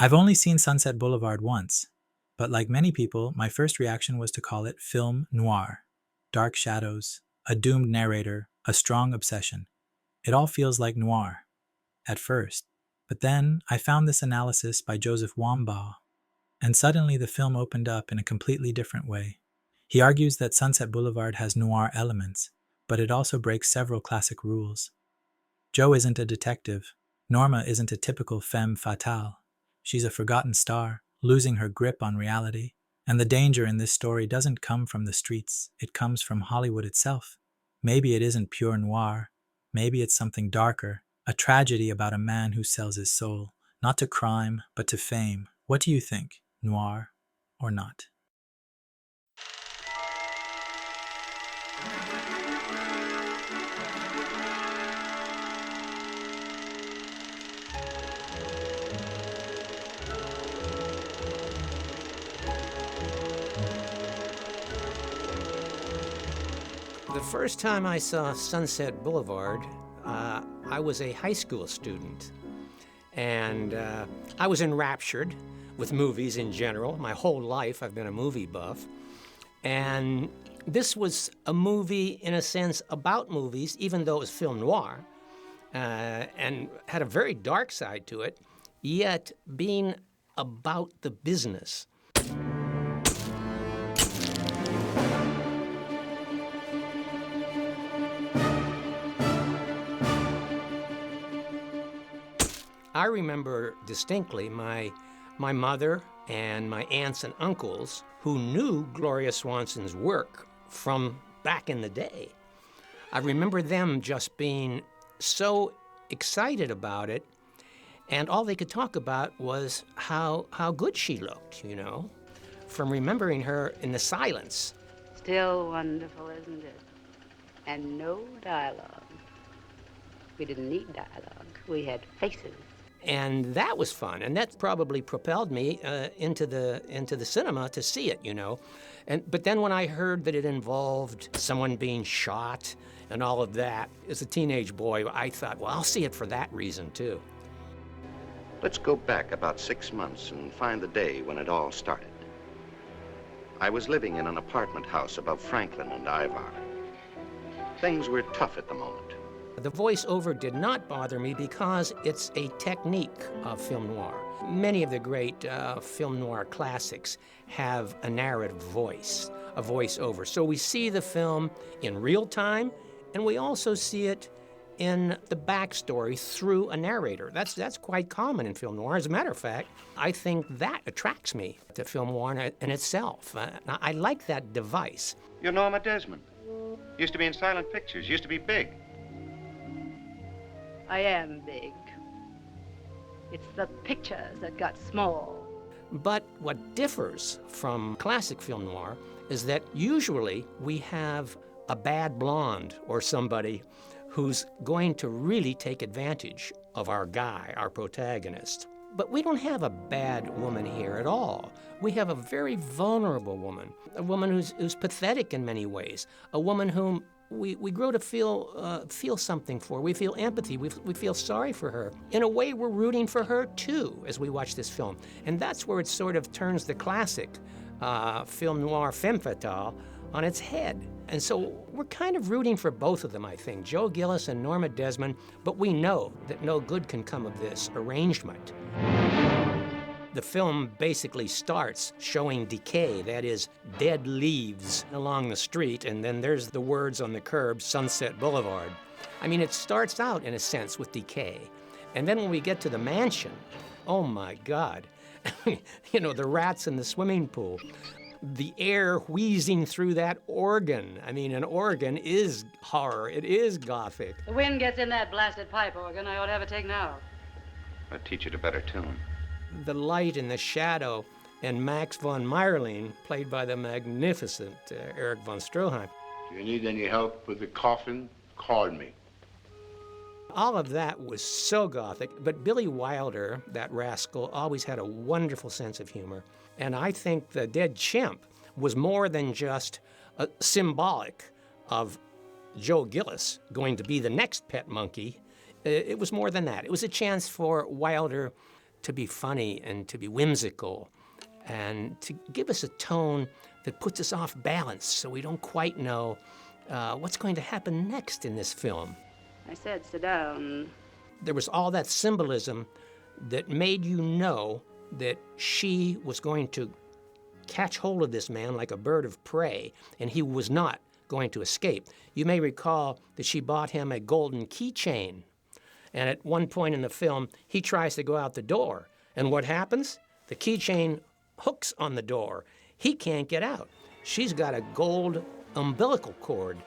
I've only seen Sunset Boulevard once, but like many people, my first reaction was to call it film noir. Dark shadows, a doomed narrator, a strong obsession. It all feels like noir at first. But then I found this analysis by Joseph Wambaugh, and suddenly the film opened up in a completely different way. He argues that Sunset Boulevard has noir elements, but it also breaks several classic rules. Jo isn't a detective. Norma isn't a typical femme fatale. She's a forgotten star, losing her grip on reality. And the danger in this story doesn't come from the streets, it comes from Hollywood itself. Maybe it isn't pure noir. Maybe it's something darker, a tragedy about a man who sells his soul, not to crime, but to fame. What do you think, noir or not? The first time I saw Sunset Boulevard, I was a high school student. And I was enraptured with movies in general. My whole life I've been a movie buff. And this was a movie, in a sense, about movies, even though it was film noir, and had a very dark side to it, yet being about the business. I remember distinctly my mother and my aunts and uncles who knew Gloria Swanson's work from back in the day. I remember them just being so excited about it, and all they could talk about was how good she looked, you know, from remembering her in the silence. Still wonderful, isn't it? And no dialogue. We didn't need dialogue. We had faces. And that was fun, and that probably propelled me into the cinema to see it, you know. But then when I heard that it involved someone being shot and all of that, as a teenage boy, I thought, well, I'll see it for that reason too. Let's go back about 6 months and find the day when it all started. I was living in an apartment house above Franklin and Ivar. Things were tough at the moment. The voiceover did not bother me because it's a technique of film noir. Many of the great film noir classics have a narrative voice, a voiceover. So we see the film in real time, and we also see it in the backstory through a narrator. That's quite common in film noir. As a matter of fact, I think that attracts me to film noir in itself. I like that device. You're Norma Desmond. Used to be in silent pictures, used to be big. I am big. It's the pictures that got small. But what differs from classic film noir is that usually we have a bad blonde or somebody who's going to really take advantage of our guy, our protagonist. But we don't have a bad woman here at all. We have a very vulnerable woman, a woman who's pathetic in many ways, a woman whom we grow to feel something for. We feel empathy. We feel sorry for her. In a way, we're rooting for her too as we watch this film. And that's where it sort of turns the classic film noir femme fatale on its head. And so we're kind of rooting for both of them, I think, Joe Gillis and Norma Desmond, but we know that no good can come of this arrangement. The film basically starts showing decay, that is, dead leaves along the street, and then there's the words on the curb, Sunset Boulevard. I mean, it starts out, in a sense, with decay. And then when we get to the mansion, oh my God, you know, the rats in the swimming pool, the air wheezing through that organ. I mean, an organ is horror, it is gothic. The wind gets in that blasted pipe organ. I ought to have it taken out. I'll teach it a better tune. The light and the shadow, and Max von Meyerling, played by the magnificent Erich von Stroheim. If you need any help with the coffin, call me. All of that was so gothic, but Billy Wilder, that rascal, always had a wonderful sense of humor. And I think The Dead Chimp was more than just symbolic of Joe Gillis going to be the next pet monkey. It was more than that. It was a chance for Wilder to be funny and to be whimsical and to give us a tone that puts us off balance so we don't quite know what's going to happen next in this film. I said, sit down. There was all that symbolism that made you know that she was going to catch hold of this man like a bird of prey, and he was not going to escape. You may recall that she bought him a golden keychain, and at one point in the film, he tries to go out the door, and what happens? The keychain hooks on the door. He can't get out. She's got a gold umbilical cord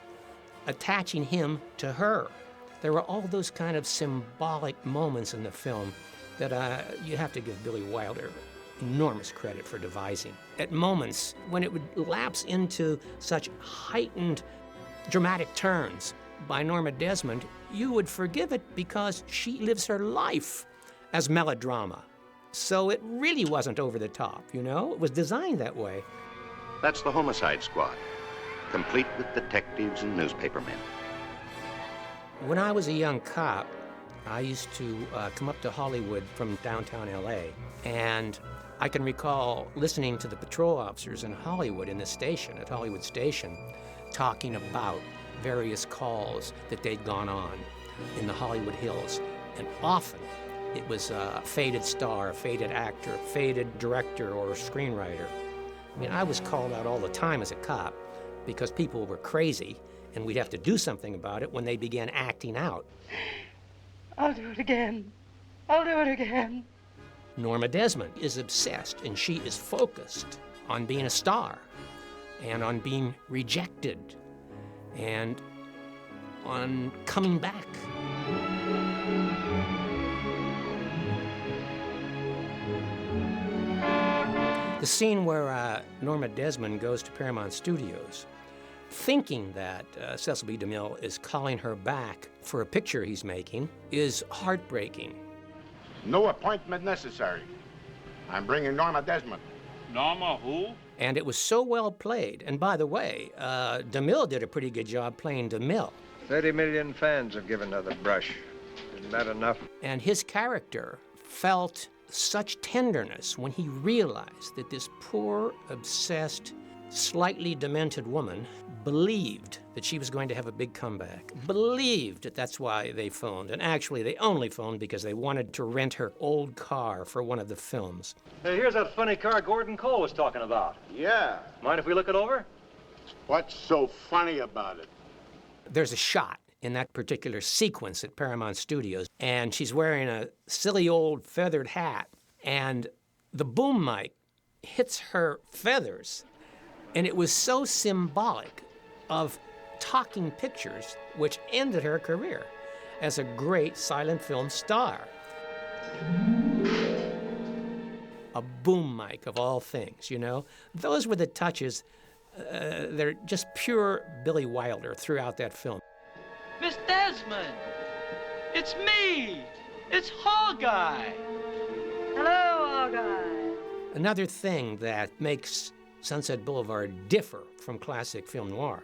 attaching him to her. There were all those kind of symbolic moments in the film that you have to give Billy Wilder enormous credit for devising. At moments when it would lapse into such heightened dramatic turns by Norma Desmond, you would forgive it because she lives her life as melodrama. So it really wasn't over the top, you know? It was designed that way. That's the Homicide Squad, complete with detectives and newspapermen. When I was a young cop, I used to come up to Hollywood from downtown LA, and I can recall listening to the patrol officers in Hollywood in the station, at Hollywood Station, talking about various calls that they'd gone on in the Hollywood Hills. And often it was a faded star, a faded actor, a faded director or screenwriter. I mean, I was called out all the time as a cop because people were crazy and we'd have to do something about it when they began acting out. I'll do it again. I'll do it again. Norma Desmond is obsessed, and she is focused on being a star and on being rejected and on coming back. The scene where Norma Desmond goes to Paramount Studios, thinking that Cecil B. DeMille is calling her back for a picture he's making, is heartbreaking. No appointment necessary. I'm bringing Norma Desmond. Norma who? And it was so well played. And by the way, DeMille did a pretty good job playing DeMille. 30 million fans have given her the brush. Isn't that enough? And his character felt such tenderness when he realized that this poor, obsessed, slightly demented woman believed that she was going to have a big comeback, believed that that's why they phoned. And actually, they only phoned because they wanted to rent her old car for one of the films. Hey, here's that funny car Gordon Cole was talking about. Yeah. Mind if we look it over? What's so funny about it? There's a shot in that particular sequence at Paramount Studios, and she's wearing a silly old feathered hat, and the boom mic hits her feathers. And it was so symbolic of talking pictures, which ended her career as a great silent film star. A boom mic of all things, you know? Those were the touches. They're just pure Billy Wilder throughout that film. Miss Desmond! It's me! It's Hawkeye! Hello, Hawkeye. Another thing that makes Sunset Boulevard differ from classic film noir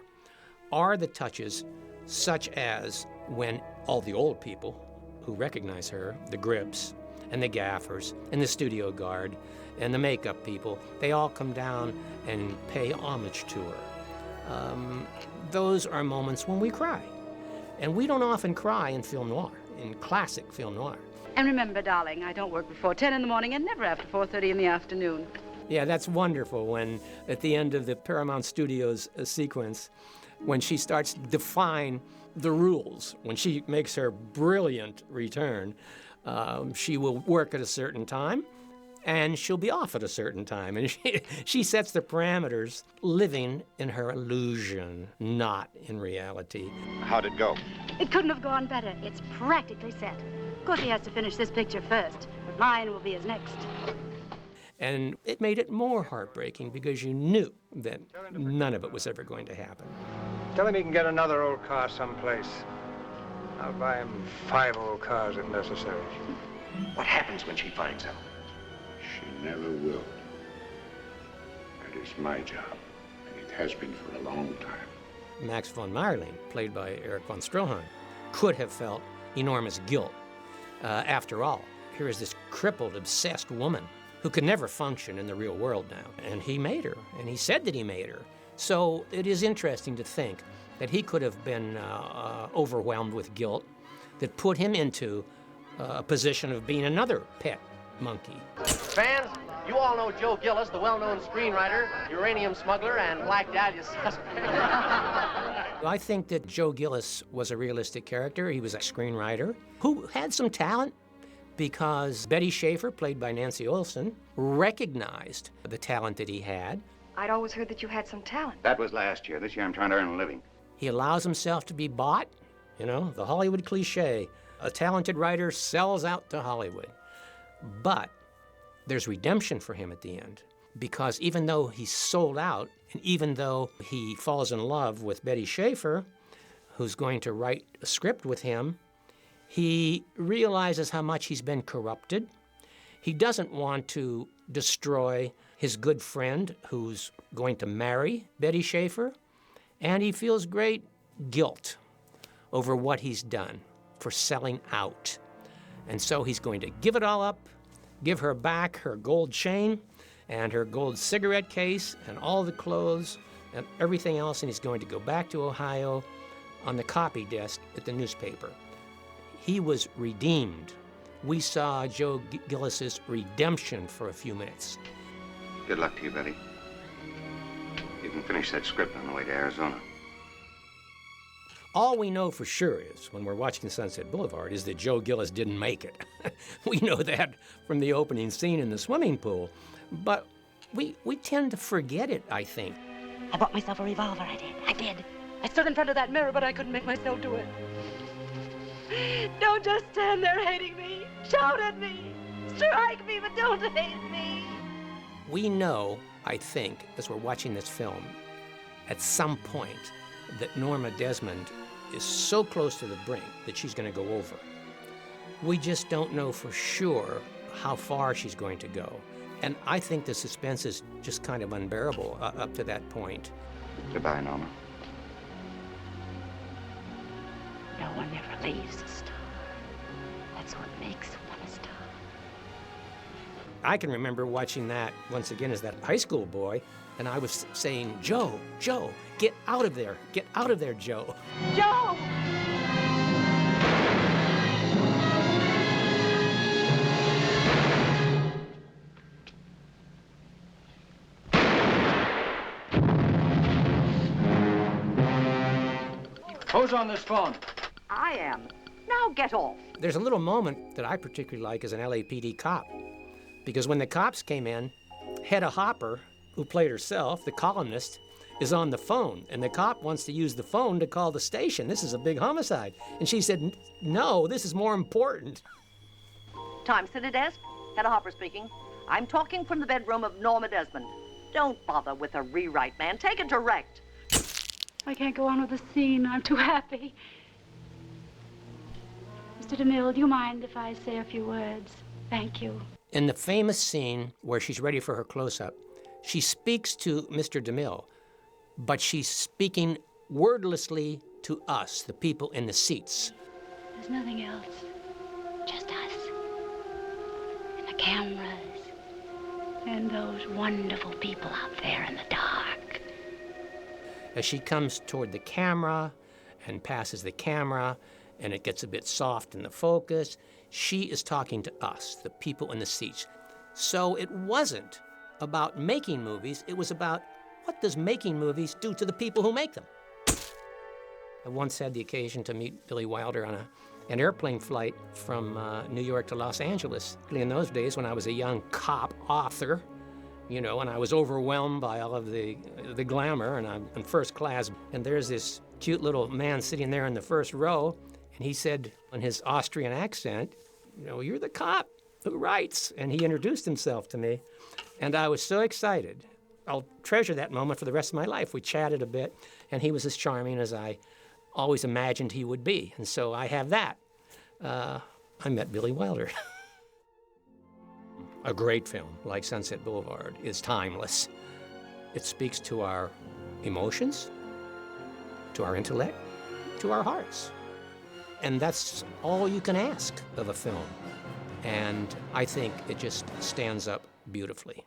are the touches such as when all the old people who recognize her, the grips and the gaffers and the studio guard and the makeup people, they all come down and pay homage to her. Those are moments when we cry. And we don't often cry in film noir, in classic film noir. And remember, darling, I don't work before 10 in the morning and never after 4:30 in the afternoon. Yeah, that's wonderful when, at the end of the Paramount Studios sequence, when she starts to define the rules, when she makes her brilliant return, she will work at a certain time, and she'll be off at a certain time. And she sets the parameters, living in her illusion, not in reality. How'd it go? It couldn't have gone better. It's practically set. Of course, he has to finish this picture first, but mine will be his next. And it made it more heartbreaking because you knew that none of it was ever going to happen. Tell him he can get another old car someplace. I'll buy him 5 old cars if necessary. What happens when she finds out? She never will. That is my job, and it has been for a long time. Max von Mayerling, played by Erich von Stroheim, could have felt enormous guilt. After all, here is this crippled, obsessed woman who could never function in the real world now. And he made her, and he said that he made her. So it is interesting to think that he could have been overwhelmed with guilt that put him into a position of being another pet monkey. Fans, you all know Joe Gillis, the well-known screenwriter, uranium smuggler, and Black Dahlia suspect. I think that Joe Gillis was a realistic character. He was a screenwriter who had some talent because Betty Schaefer, played by Nancy Olson, recognized the talent that he had. I'd always heard that you had some talent. That was last year. This year I'm trying to earn a living. He allows himself to be bought, you know, the Hollywood cliche. A talented writer sells out to Hollywood. But there's redemption for him at the end, because even though he's sold out, and even though he falls in love with Betty Schaefer, who's going to write a script with him, he realizes how much he's been corrupted. He doesn't want to destroy his good friend who's going to marry Betty Schaefer, and he feels great guilt over what he's done for selling out. And so he's going to give it all up, give her back her gold chain and her gold cigarette case and all the clothes and everything else, and he's going to go back to Ohio on the copy desk at the newspaper. He was redeemed. We saw Joe Gillis's redemption for a few minutes. Good luck to you, Betty. You can finish that script on the way to Arizona. All we know for sure is, when we're watching Sunset Boulevard, is that Joe Gillis didn't make it. We know that from the opening scene in the swimming pool. But we tend to forget it, I think. I bought myself a revolver, I did. I stood in front of that mirror, but I couldn't make myself do it. Don't just stand there hating me. Shout at me. Strike me, but don't hate me. We know, I think, as we're watching this film, at some point, that Norma Desmond is so close to the brink that she's going to go over. We just don't know for sure how far she's going to go. And I think the suspense is just kind of unbearable up to that point. Goodbye, Norma. No one ever leaves a star. That's what makes one a star. I can remember watching that once again as that high school boy, and I was saying, Joe, get out of there, Joe. Joe! Who's on this phone? I am. Now get off. There's a little moment that I particularly like as an LAPD cop, because when the cops came in, Hedda Hopper, who played herself, the columnist, is on the phone, and the cop wants to use the phone to call the station. This is a big homicide. And she said, no, this is more important. Time, city desk. Hedda Hopper speaking. I'm talking from the bedroom of Norma Desmond. Don't bother with a rewrite, man. Take it direct. I can't go on with the scene. I'm too happy. Mr. DeMille, do you mind if I say a few words? Thank you. In the famous scene where she's ready for her close-up, she speaks to Mr. DeMille, but she's speaking wordlessly to us, the people in the seats. There's nothing else. Just us. And the cameras. And those wonderful people out there in the dark. As she comes toward the camera and passes the camera, and it gets a bit soft in the focus, she is talking to us, the people in the seats. So it wasn't about making movies, it was about what does making movies do to the people who make them. I once had the occasion to meet Billy Wilder on an airplane flight from New York to Los Angeles. In those days when I was a young cop author, you know, and I was overwhelmed by all of the glamour, and I'm in first class, and there's this cute little man sitting there in the first row, and he said in his Austrian accent, you know, you're the cop who writes, and he introduced himself to me, and I was so excited. I'll treasure that moment for the rest of my life. We chatted a bit, and he was as charming as I always imagined he would be, and so I have that. I met Billy Wilder. A great film like Sunset Boulevard is timeless. It speaks to our emotions, to our intellect, to our hearts. And that's all you can ask of a film. And I think it just stands up beautifully.